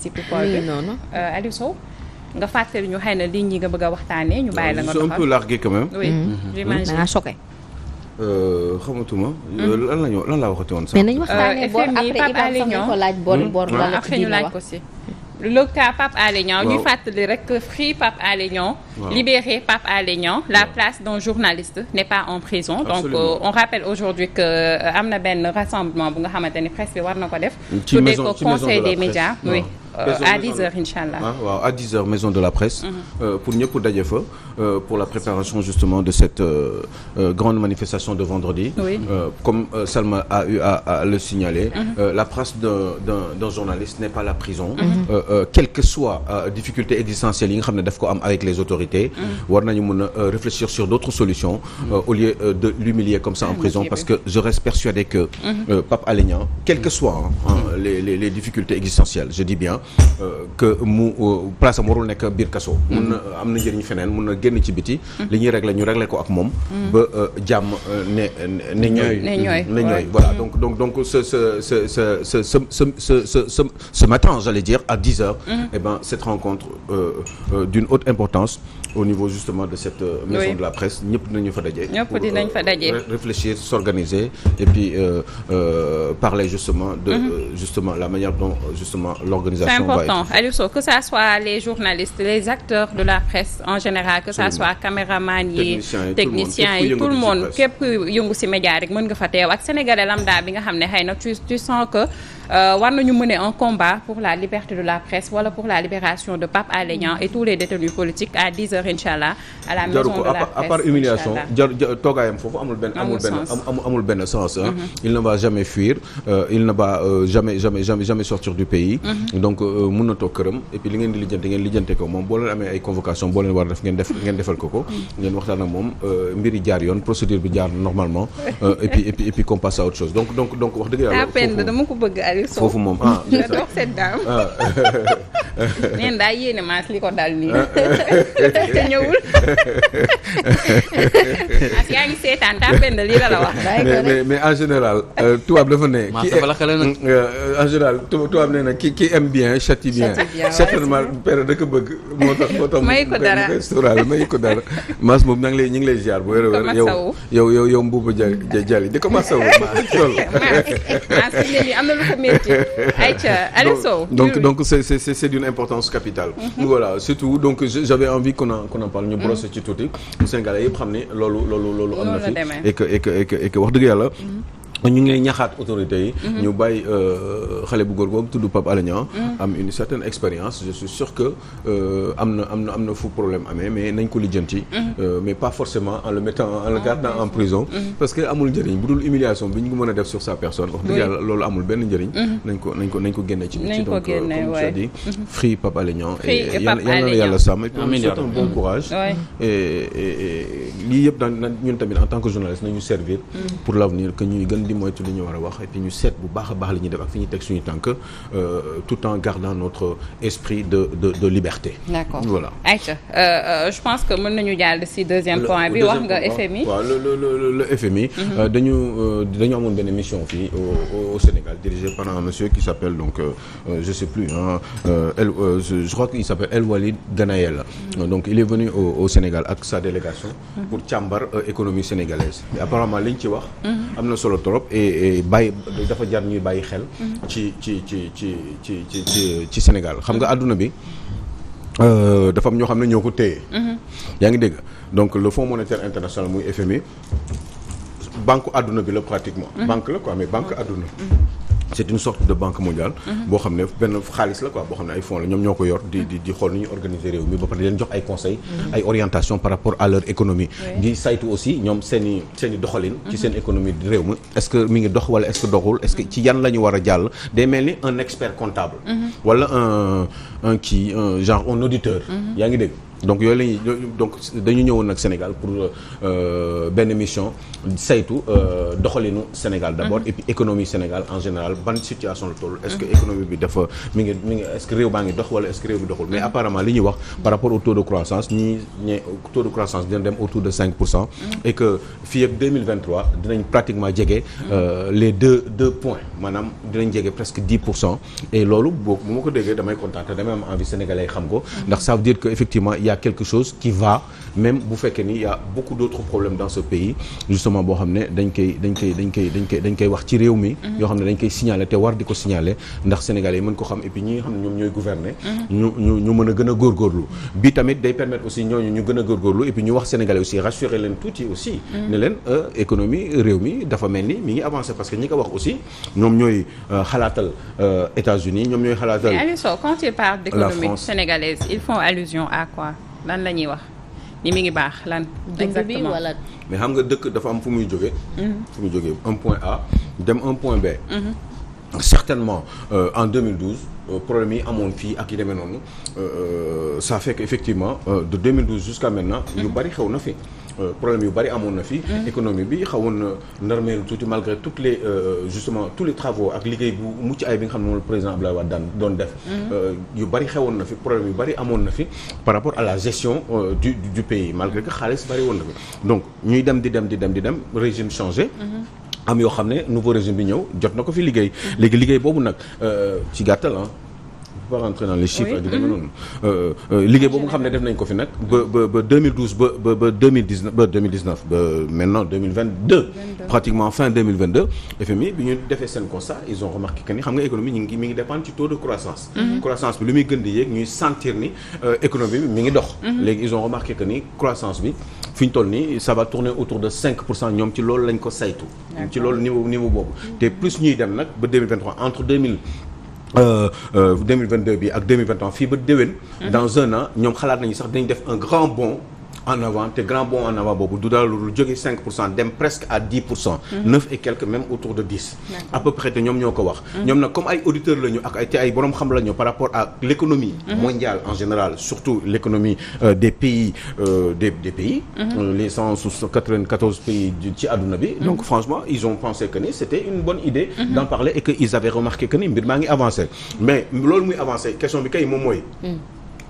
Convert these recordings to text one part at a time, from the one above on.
si people bi Aliou Sow nga fàttali ñu xëy na ligne yi nga bëgg a waxtaanee ñu bàyyi la nga doxal. c'est un peu largué quand même. oui j'imagine. da ngaa choqué. xamatuma. lan laa waxati woon sax. mais nañu waxtaanee bor FMI, après Pape Ibrahima Alé sax Niang. nañu ko laaj bor wala après ñu laaj ko si. le cas Pape Alé Niang ñuy fàttali rek que free Pape Alé Niang libérer Pape Alé Niang la place d'un journaliste n'est pas en prison. Absolument. Donc on rappelle aujourd'hui que am na benn rassemblement bu nga xamante ni presse bi war na ko def. ci maison tuddee ko conseil de la des médias. presse. oui à 10h Maison- inchallah. waaw à 10h maison de la presse. pour ñëpp daje fa pour la préparation justement de cette grande manifestation de vendredi. Oui. Comme Salma a eu à le signaler. La place d'un journaliste n'est pas la prison. Quelle que soit difficulté existentielle yi nga xam ne daf ko am avec les autorités. war nañu mën a réfléchir sur d'autres solutions. Au lieu de l'humilier comme ça en prison parce que je reste persuadé que Pape Alé Niang quelles que soient les difficultés existentielles je dis bien. Que mu place am warul nekk biir kaso. mun na am na njëriñ feneen mun na génn ci biti. li ñuy régler ñu régler ko ak moom. ba jàmm ne ñooy voilà donc ce matin j'allais dire à 10h. Eh ben cette rencontre d'une haute importance au niveau justement de cette maison de la presse ñëpp dinañu fa daje. ñëpp dinañ fa daje. Réfléchir s'organiser et puis parler justement de justement la manière dont justement l'organisation. C'est important Aliou Sow que ça soit les journalistes les acteurs de la presse en général que ça soit caméraman yi techniciens yi tout le monde képp ku yëngu ci média rek mën nga fa teew ak sénégalais lambda bi nga xam ne xëy na tu sens que war nañu mener un combat pour la liberté de la presse wala pour la libération de Pape Alé Niang et tous les détenus politiques à 10h inchallah à la maison de la presse. À part humiliation toogaayam foofu amul benn sens. Il ne va jamais fuir il ne va jamais sortir du pays. Donc mun na toog këram et puis li ngeen di lijjante ko moom boo leen amee ay convocation boo leen war a def ngeen defal ko ngeen waxtaan ak moom mbir yi jaar yoon procédure bi jaar normalement et puis qu'on passe à autre chose donc wax dëgg yàlla dama ko bëgg Aliou Sow foofu moom nga dox cette dame neen daa yéene maas li ko dal nii te ñëwul as yaa ngi seetaan tàppend lii la wax mais en général tubaab dafa ne en général tubaab nee na qui aime bien châtie bien certainement père da ko bëgg moo tax may ko dara may ko dara maas moom ñu ngi lay ziar bu wér yow Mbuuba Jali di ko masawu loolu maas li am na lu ko métti ayca Aliou Sow donc c'est d'une importance capitale voilà surtout donc j'avais envie qu'on en parle ñu brosser ci tuuti Sénégalais yëpp xam ne loolu am na fi et que wax dëgg yàlla ñu ngi ñaxaat autorités yi. ñu bàyyi xale bu góor googu tudd Pape Alé Niang am une certaine expérience je suis sûr que am na fu problème amee mais nañ ko lijjanti. mais pas forcément en le gardant en prison. parce que amul njëriñ bu dul humiliation bi ñu ko mën a def sur sa personne. wax dëgg yàlla loolu amul benn njëriñ. nañ ko génne ci biti donc comme tu as dit. free Pape Alé Niang. et yal na yàlla sàmm et puis souhaite un bon courage. et lii yëpp daan ñun tamit en tant que journaliste nañu servir. pour l'avenir que ñuy gën moytu li ñu war a wax et puis ñu seet bu baax a baax li ñuy def ak fi ñuy teg suñu tànk tout en gardant notre esprit de liberté. D'accord voilà. Aïcha je pense que mën nañu jàll ci deuxième point bi wax nga FMI. waaw le FMI. dañu amoon benn mission fii au Sénégal dirigée par un monsieur qui s'appelle donc je sais plus je crois qu'il s'appelle El Walid Ganaël. Donc il est venu au Sénégal ak sa délégation. pour càmbar économie sénégalaise. et apparemment liñ ci wax. am na solo trop. et bàyyi dafa jar ñuy bàyyi xel. ci Sénégal xam nga àdduna bi dafa am ñoo xam ne ñoo ko téye. yaa ngi dégg donc le Fonds monétaire international muy FMI banque àdduna bi la pratiquement. banque la quoi mais banque àdduna. c'est une sorte de banque mondiale. boo xam ne benn xaalis la quoi boo xam ne ay fonds la ñoom ñoo ko yor di xool ni ñuy organiser réew mi ba pare di leen jox ay conseils. ay orientations par rapport à leur économie. di saytu aussi ñoom seen i doxalin. ci seen économie réew mi est-ce que mi ngi dox wala est-ce que doxul est-ce que ci yan la ñu war a jàll day mel ni un expert comptable. wala un genre un auditeur. yaa ngi dégg. donc yooyu lañuy donc dañu ñëwoon nag Sénégal pour benn mission saytu doxalinu Sénégal d'abord et puis économie Sénégal en général ban situation la toll est-ce que économie bi dafa mi ngi est-ce que réew baa ngi dox wala est-ce que réew bi doxul mais apparemment li ñuy wax par rapport au taux de croissance taux de croissance dina dem autour de 5% et que fii ak 2023 dinañ pratiquement jege les deux points maanaam dinañ jege presque 10% et loolu bu ma ko déggee damay kontaan te damay am envie sénégalais xam ko ndax ça veut dire que effectivement il y a quelque chose qui va même bu fekkee ni il y a beaucoup d'autres problèmes dans ce pays justement boo xam ne dañ koy wax ci réew mi yoo xam ne dañ koy signaler te war di ko signaler ndax sénégalais yi mën ko xam et puis ñi nga xam ne ñoom ñooy gouverner ñu mën a gën a góorgóorlu bi tamit day permettre aussi ñooñu ñu gën a góorgóorlu et puis ñu wax sénégalais aussi rassurer leen tuuti aussi ne leen économie réew mi dafa mel ni mi ngi avancer parce que ñi ko wax aussi ñoom ñooy xalaatal États-Unis ñoom ñooy xalaatal. Mais Aliou Sow, quand il parle d'économie sénégalaise ils font allusion à quoi lan la ñuy wax ni mi ngi baax lan. exactement wala. mais xam nga dëkk dafa am fu muy jógee. fu muy jógee un point A dem un point B. certainement en 2012 problème yi amoon fii ak yi demee noonu ça fait que effectivement de 2012 jusqu'à maintenant. yu bari xew na fi. problème yu bari amoon na fi. économie bi xawoon na ndarmeelu tuuti malgré toutes les justement tous les travaux ak liggéey bu mucc ay bi nga xam ne moom le président Abdoulaye Wade daan doon def. yu bari xewoon na fi problème yu bari amoon na fi par rapport à la gestion du pays malgré que xaalis bari woon na fi donc ñuy dem di dem régime changé. am yoo xam ne nouveau régime bi ñëw jot na ko fi liggéey. léegi liggéey boobu nag ci gàttal pas rentrer dans les chiffres ak yu demee noonu liggéey boobu nga xam ne def nañ ko fi nag ba 2012 ba 2019 ba maintenant 2022 pratiquement fin 2022 FMI bi ñu defee seen constat ils ont remarqué que ni xam nga économie mi ngi dépendre ci taux de croissance croissance bi lu muy gën di yéeg ñuy sentir ni économie bi mi ngi dox léegi ils ont remarqué que ni croissance bi fi ñu toll nii ça va tourner autour de 5% ñoom ci loolu lañ ko saytu ci loolu niveau boobu te plus ñuy dem nag ba 2023 entre 2022 bi ak 2023 fii ba déwén. dans un an ñoom xalaat nañu sax dañu def un grand bond en avant te grand bond en avant boobu du dara lu jóge 5% dem presque à 10%. 9 et quelques même autour de 10. à peu près te ñoom ñoo ko wax. ñoom nag comme ay auditeurs lañu ak ay borom xam lañu par rapport à l'économie mondiale en général surtout l'économie des pays des pays. les 194 pays ci àdduna bi. donc franchement ils ont pensé que ni c'était une bonne idée. d'en parler et que ils avaient remarqué que ni mbir maa ngi avancé mais loolu muy avancé question bi kay moom mooy.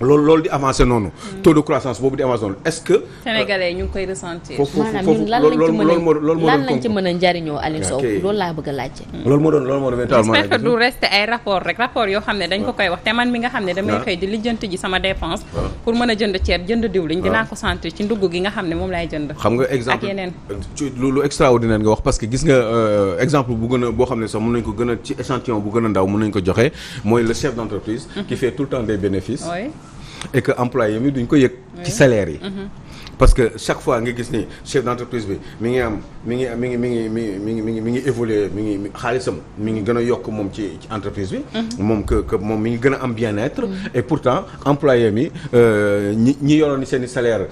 loolu di avancer noonu. taux de croissance boobu di avancer noonu est-ce que. Sénégalais ñu ngi koy ressentir. maanaam ñun lan lañ ci mën a njariñoo Aliou Sow loolu laa bëgg a laajte. loolu moo doon véritablement. j'espère que du rester ay rapport yoo xam ne dañ ko koy wax te man mi nga xam ne damay xëy di lijjanti ji sama dépense. pour mën a jënd ceeb jënd diwlin dinaa ko sentir ci ndugg gi nga xam ne moom laay jënd. xam nga exemple ak yeneen. ci lu extraordinaire nga wax parce que gis nga exemple bu gën a boo xam ne sax mën nañ ko gën a ci échantillon bu gën a ndaw mën nañ ko joxe mooy le chef d'entreprise. qui fait tout le temps des bénéfices. et que employé mi duñ ko yëg ci salaire yi parce que chaque fois nga gis ni chef d'entreprise bi mi ngi évoluer mi ngi xaalisam mi ngi gën a yokk moom ci entreprise bi moom que moom mi ngi gën a am bien-être et pourtant employé mi ñi yoroon ni seen i salaire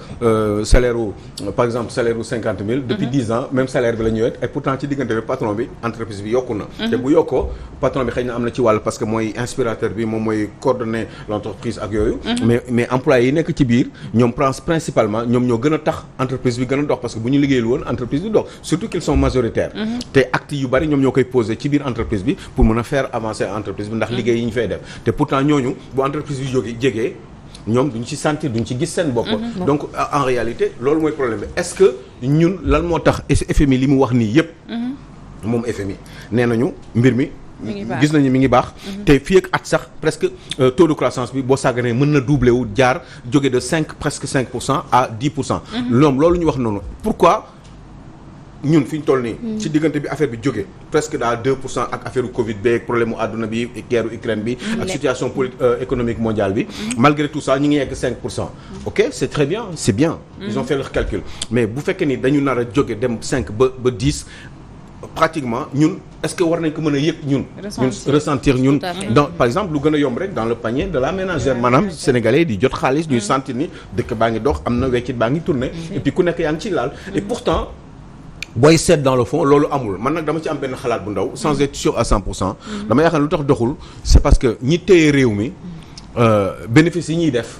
u par exemple salaire u 50 000 depuis 10 ans même salaire bi la ñu yëg et pourtant ci diggante bi patron bi entreprise bi yokku na te bu yokkoo patron bi xëy na am na ci wàll parce que mooy inspirateur bi moom mooy coordonner l'entreprise ak yooyu mais employé yi nekk ci biir ñoom principalement ñoom ñoo gën a tax entreprise bi gën a dox parce que bu ñu liggéeyul woon entreprise bi dox surtout qu'ils sont majoritaires te actes yu bari ñoom ñoo koy poser ci biir entreprise bi pour mën a faire avancer entreprise bi ndax liggéey yi ñu fay def te pourtant ñooñu bu entreprise bi jegee ñoom duñ ci sentir duñ ci gis seen bopp donc en réalité loolu mooy problème bi est-ce que ñun lan moo tax FMI li mu wax nii yépp moom FMI nee nañu mbir mi gis nañu mi ngi baax te fii ak at sax presque taux de croissance bi boo sàgganee mën na doubler wu jaar jóge de presque 5% à 10%. loolu ñu wax noonu pourquoi ñun fi ñu toll nii. ci diggante bi affaire bi jóge presque à 2% ak affaire Covid beeg problème mu àdduna bi guerre Ukraine bi. ak situation économique mondiale bi. malgré tout ça ñu ngi yegg 5%. ok c'est très bien c'est bien. ils ont fait leur calcul mais bu fekkee ni dañu nar a jóge dem 5 ba 10. pratiquement ñun est-ce que war nañ ko mën a yëg ñun ressentir ñun dans par exemple lu gën a yomb rek dans le panier de la ménagère maanaam sénégalais di jot xaalis ñuy sentir ni dëkk baa ngi dox am na weccit baa ngi tourner et puis ku nekk yaa ngi ci laal et pourtant booy seet dans le fond loolu amul man nag dama ci am benn xalaat bu ndaw sans être sûr à 100% dama yaakaar lu tax doxul c'est parce que ñi téye réew mi bénéfice yi ñuy def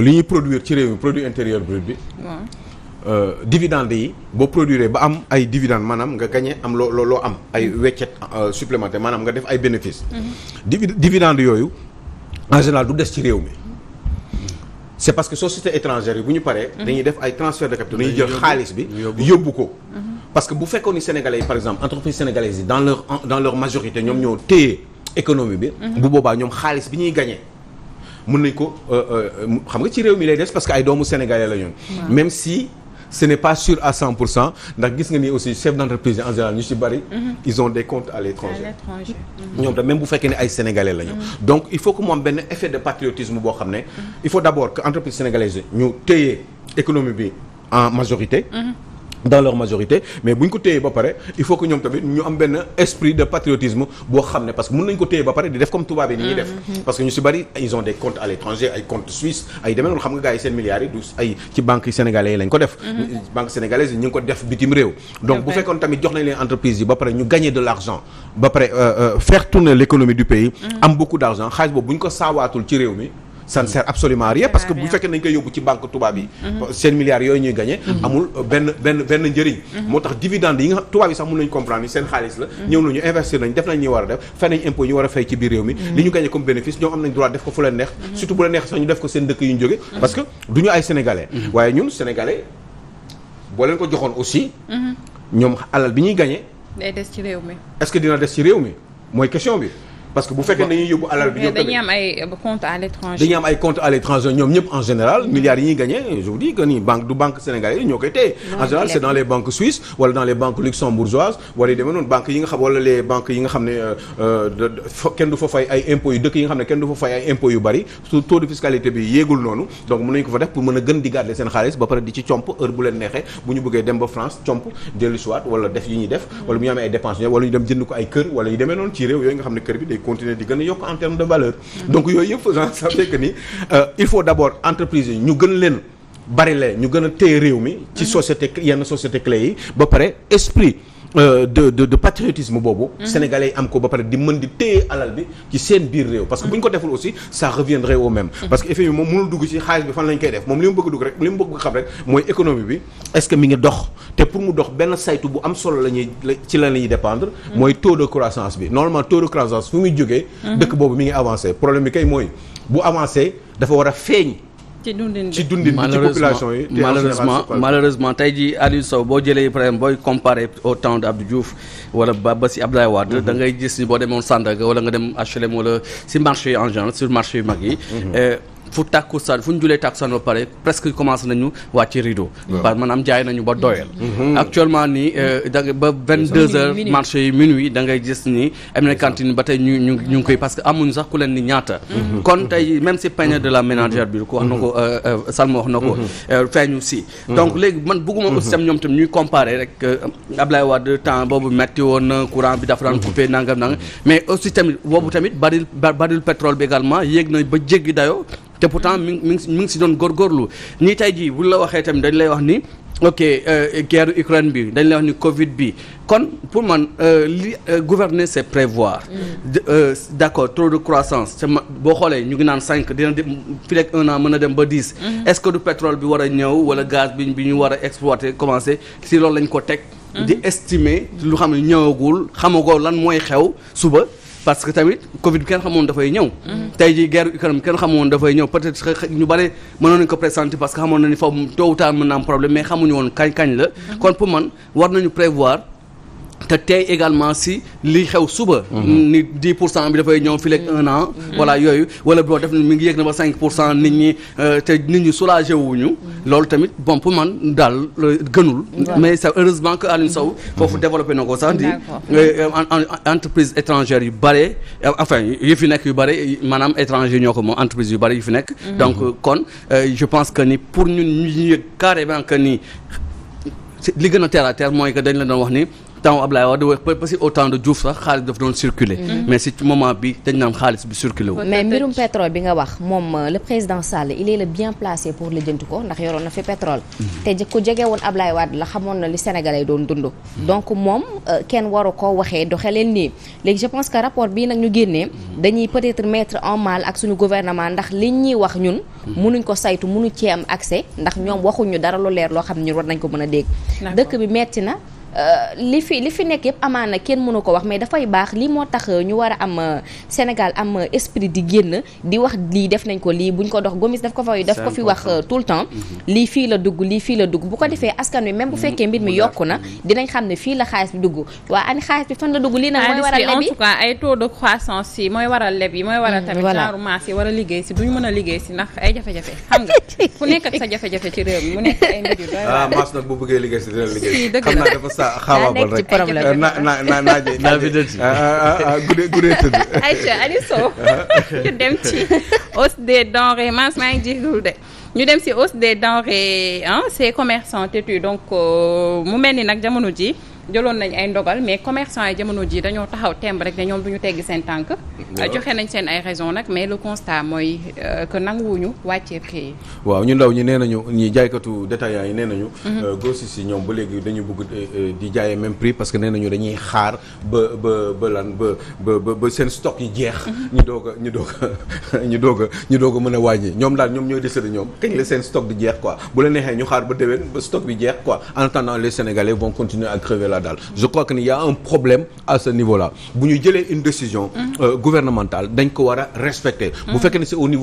li ñuy produire ci réew mi produit intérieur brut bi. dividende yi boo produire ba am ay dividende maanaam nga gagné am loo am ay weccet supplémentaire maanaam nga def ay bénéfices. dividende yooyu en général du des ci réew mi. c'est parce que société étrangère yi bu ñu paree. dañuy def ay transfert de capitaux dañuy jël xaalis bi yóbbu ko. parce que bu fekkoon ni sénégalais yi par exemple entreprises sénégalaises yi dans leur majorité ñoom ñoo téye économie bi. bu boobaa ñoom xaalis bi ñuy gagné mën nañ ko xam nga ci réew mi lay des parce que ay doomu sénégalais la ñoon même si ce n'est pas sûr à 100% ndax gis nga ni aussi chef d'entreprise en général ñu ci bari. ils ont des comptes à l'étranger. ñoom tam même bu fekkee ne ay sénégalais lañu. donc il faut que mu am benn effet de patriotisme boo xam ne. il faut d'abord que entreprise sénégalaise ñu téye économie bi en majorité. dans leur majorité mais bu ñu ko téyee ba pare il faut que ñoom tamit ñu am benn esprit de patriotisme boo xam ne parce que mën nañu ko téye ba pare di def comme tubaab yi ni ñuy def parce que ñu ci bari ils ont des comptes à l'étranger ay comptes suisses ay demee noonu xam nga gars yi seen milliards yi du ay ci banques sénégalais yi lañ ko def banque sénégalaise yi ñu ngi ko def bitim réew donc bu fekkoon tamit jox nañ leen entreprise yi ba pare ñu gagner de l'argent ba pare faire tourner l'économie du pays am beaucoup d'argent xaalis boobu bu ñu ko saawaatul ci réew mi ça ne sert absolument à rien parce que bu fekkee nañ koy yóbbu ci banque tubaab yi seen milliards yooyu ñuy gagné amul benn njëriñ moo tax dividende yi nga xam tubaab yi sax mën nañu comprendre ni seen xaalis la ñëw nañu investir nañ def nañ ñuy war a def fay nañ impôt ñu war a fay ci biir réew mi li ñu gagné comme bénéfice ñoom am nañ droit def ko fu leen neex surtout bu leen neex sax ñu def ko seen dëkk yu ñu jóge parce que du ñu ay sénégalais waaye ñun sénégalais boo leen ko joxoon aussi ñoom alal bi ñuy gagné day des ci réew mi est-ce que dina des ci réew mi mooy question bi parce que bu fekkee dañuy yóbbu alal bi ñoom dañuy am ay compte à l'étranger dañuy am ay compte à l'étranger ñoom ñëpp en général milliards yi ñuy gagné je vous dis que ni banque sénégalaise yi ñoo koy téye en général c'est dans les banques suisses wala dans les banques luxembourgeoises wala yu demee noonu banques yi nga xam wala les banques yi nga xam ne kenn du fa fay ay impôts yu dëkk yi nga xam ne kenn du fa fay ay impôts yu bari su taux de fiscalité bi yéegul noonu donc mën nañu ko fa def pour mën a gën di garder seen xaalis ba pare di ci comp heure bu leen neexee bu ñu bëggee dem ba France comp dellu si waat wala def yi ñuy def wala bu ñu amee ay dépenses wala ñu dem jënd ko ay kër wala yu demee noonu ci réew yooyu nga xam ne kër bi day continuer di gën a yokk en termes de valeur donc yooyu yëpp ça fait que ni il faut d'abord entreprise yi ñu gën leen bari leen ñu gën a téye réew mi ci société yenn société clé yi ba pare esprit de patriotisme boobu sénégalais yi am ko ba pare di mën di téye alal bi ci seen biir réew parce que bu ñu ko deful aussi ça reviendrait au même parce que effet bi moom mënul dugg ci xaalis bi fan lañ koy def moom li mu bëgg dugg rek li mu bëgg xam rek mooy économie bi est-ce que mi ngi dox te pour mu dox benn saytu bu am solo ci la ñuy dépendre mooy taux de croissance bi normalement taux de croissance fu muy jógee dëkk boobu mi ngi avancé problème bi kay mooy bu avancé dafa war a feeñ ci dundin ci population yi malheureusement tey jii Aliou Sow boo jëlee par exemple booy comparer au temps de Abdou Diouf wala ba si Abdoulaye Wade da ngay gis ni boo demoon Sandaga wala nga dem HLM wala si marché yi en général sur marché yu mag yi fu tàkkusaan fu ñu julee tàkkusaan ba pare presque commencé nañu wàcc rideau parce que maanaam jaay nañu ba doyal actuellement nii da ba 22 heures marché yi minuit da ngay gis ni am na cantine ba tey ñu ngi koy parce que amuñu sax ku leen ni ñaata kon tey même si panier de la ménagère bi ko wax na ko Salma wax na ko feeñu si donc léegi man bëgguma aussi tam ñoom tam ñuy comparer rek Ablaye Wade temps boobu metti woon na courant bi dafa daan coupé nangam mais aussi tamit boobu tamit baril pétrole bi également yéeg na ba jéggi dayoo te pourtant mi ngi si doon góorgóorlu nii tey jii bu la waxee tamit dañ lay wax ni ok guerre Ukraine bi dañ lay wax ni Covid bi kon pour man li gouverner c'est prévoir d'accord taux de croissance te boo xoolee ñu ngi naan 5 dina dem fii rek 1 an mën a dem ba 10 est-ce que du pétrole bi war a ñëw wala gaz bi ñu war a exploiter commencer si loolu lañ ko teg di estimer lu xam ne ñëwagul xamagoo lan mooy xew suba parce que tamit Covid bi kenn xamoon dafay ñëw tey jii guerre Ukraine kenn xamoon dafay ñëw peut-être ñu bare mënoon nañu ko présenter parce que xamoon na ni foofu tôt ou tard mën na am problème mais xamuñu woon kañ la kon pour man war nañu prévoir te tey également si li xew suba ni 10% bi dafay ñëw fii ak 1 an voilà yooyu wala boo def mi ngi yéeg na ba 5% nit ñi te nit ñi soulagé wuñu loolu tamit bon pour man daal gënul mais c'est heureusement que Aliou Sow foofu développé na ko sax di entreprise étrangère yu bare enfin yu fi nekk yu bare maanaam étranger ñoo ko moom entreprise yu bare yu fi nekk donc kon je pense que ni pour ñun ñu yëg carrément que ni li gën a terre à terre mooy que dañ la doon wax ni temps Ablaye Wade parce que au temps de Diouf sax xaalis daf doon circuler mais si ci moment bi dañ naan xaalis bi circuler wu. mais mbirum pétrole bi nga wax moom le président Sall il est le bien placé pour lijjanti ko ndax yoroon na fi pétrole te ku jege woon Ablaye Wade la xamoon na li Sénégalais yi doon dund donc moom kenn waru ko waxee doxaleen nii léegi je pense que rapport bii nag ñu génnee dañuy peut-être mettre en mal ak suñu gouvernement ndax li ñuy wax ñun mënuñ ko saytu mënuñ cee am accès ndax ñoom waxuñu dara lu leer loo xam ne ñun war nañ ko mën a dégg dëkk bi metti na li fi nekk yëpp amaana kenn mënu ko wax mais dafay baax lii moo tax ñu war a am Sénégal am esprit di génn di wax lii def nañ ko lii buñ ko dox Gomis daf ko fi wax tout le temps lii fii la dugg lii fii la dugg bu ko defee askan wi même bu fekkee mbir mi yokku na dinañ xam ne fii la xaalis bi dugg waa ani xaalis bi fan la dugg lii nag mooy waral leb yi en tout cas ay taux de croissance yi mooy waral leb yi mooy waral tamit genre masse yi war a liggéey si duñu mën a liggéey si ndax ay jafe-jafe xam nga fu nekk ak sa jafe-jafe ci réew mi mu nekk ay mbir yu doy waar masse nag bu bëggee liggéey si dina liggéey dëgg la xaawaabal rek guddee tëdd Aïcha Aliou Sow ñu dem ci hausse des denrées maa ngi jégalu de ñu dem ci hausse des denrées ces commerçants têtus donc mu mel ni nag jamono ji jëloon nañ ay ndogal mais commerçants yi jamono ji dañoo taxaw temb rek ne ñoom duñu teggi seen tànk joxe nañ seen ay raison nag mais le constat mooy que nanguwuñu wàccee prix yi waaw ñu ndaw ñi nee nañu ñi jaaykatu détaillants yi nee nañu grossistes yi ñoom ba léegi dañu bëgg di jaayee même prix parce que nee nañu dañuy xaar ba seen stock yi jeex ñu doog a mën a wàññi ñoom daal ñoom ñooy décider ñoom kañ la seen stock di jeex quoi bu la neexee ñu xaar ba déwén ba stock bi jeex quoi en attendant les Sénégalais vont continuer à crever la dalle je crois que il y a un problème à ce niveau là bu ñu jëlee une décision gouvernementale dañ ko war a respecter bu fekkee ne c'est au niveau